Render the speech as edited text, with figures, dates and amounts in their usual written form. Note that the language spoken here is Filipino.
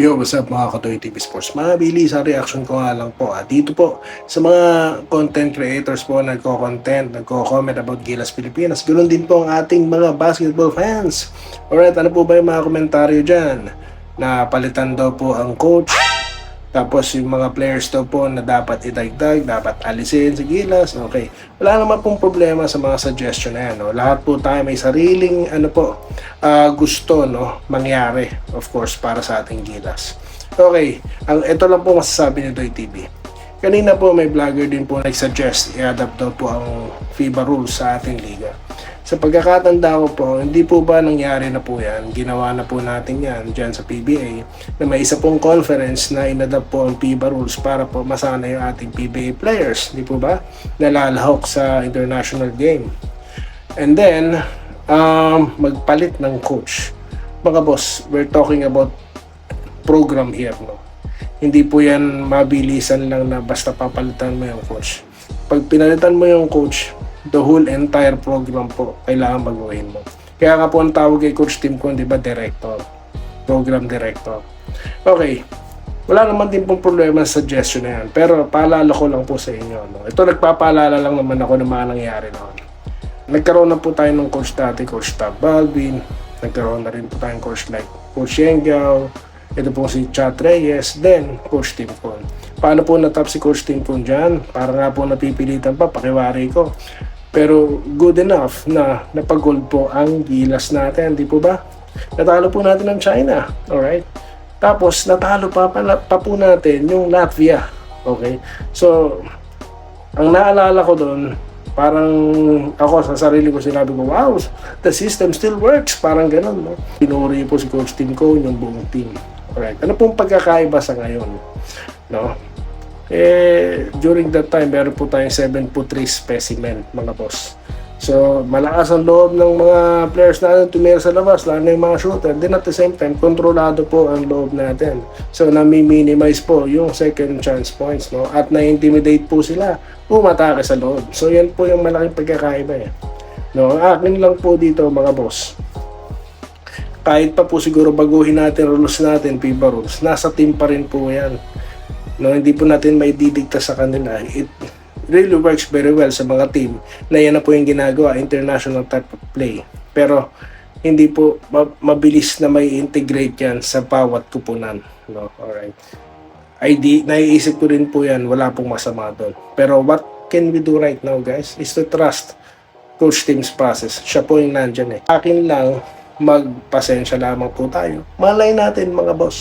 Yo, what's up mga Katoy TV Sports? Mabilis ang reaction ko nga lang po. Dito po sa mga content creators po nagko-content, nagko-comment about Gilas Pilipinas. Ganoon din po ang ating mga basketball fans. Alright, ano po ba yung mga komentaryo dyan? Na palitan daw po ang coach. Tapos yung mga players daw po na dapat idagdag, dapat alisin sa Gilas. Okay. Wala naman pong problema sa mga suggestion na yan. No? Lahat po tayo may sariling gusto mangyari, of course, para sa ating Gilas. Okay. Ito lang po masasabi ni Doy TV. Kanina po may vlogger din po nag-suggest i-adapt daw po ang FIBA rules sa ating liga. Sa pagkakatanda ko po, hindi po ba nangyari na po yan? Ginawa na po natin yan dyan sa PBA na may isa pong conference na inadapt po ang FIBA rules para po masana yung ating PBA players. Hindi po ba? Nalalahok sa international game. And then, magpalit ng coach. Mga boss, we're talking about program here, no? Hindi po yan mabilisan lang na basta papalitan mo yung coach. Pag pinalitan mo yung coach, the whole entire program po kailangan baguhin mo. Kaya nga po ang tawag kay Coach Tim Con, di ba, director, program director. Okay, wala naman din pong problema sa suggestion na yan, pero paalala ko lang po sa inyo, no? Ito, nagpapaalala lang naman ako ng mga nangyari noon. Nagkaroon na po tayo ng coach dati, Coach Tab Balvin. Nagkaroon na rin po tayong coach like Coach Yenggao. Ito po si Chat Reyes, then Coach Tim Con. Paano po natap si Coach Tim Con dyan? Para nga po napipilitan pa, pakiwari ko. Pero good enough na napag-gold po ang Gilas natin, di po ba? Natalo po natin ng China, alright? Tapos natalo pa po natin yung Latvia, okay? So, ang naalala ko doon, parang ako sa sarili ko sinabi ko, wow, the system still works, parang ganun, no? Pinuri po si Coach Tim Con, yung buong team. Alright, ano pong pagkakaiba sa ngayon, no? During that time, meron po tayong 7'3" specimen, mga boss. So, malakas ang loob ng mga players natin tumira sa labas, lalo na yung mga shooter. Then at the same time, kontrolado po ang loob natin. So, nami-minimize po yung second chance points, no? At na-intimidate po sila, umatake sa loob. So, yan po yung malaking pagkakaiba, eh. No? Akin lang po dito, mga boss. Kahit pa po siguro baguhin natin rules natin, FIBA rules, nasa team pa rin po yan. No, hindi po natin may didikta sa kanila. It really works very well sa mga team na yan na po yung ginagawa, international type of play. Pero hindi po mabilis na may integrate yan sa bawat kupunan. No? Alright. Naiisip ko rin po yan, wala pong masama doon. Pero what can we do right now, guys, is to trust Coach Tim's process. Siya po yung nandyan, eh. Akin lang, magpasensya lamang po tayo. Malay natin, mga boss.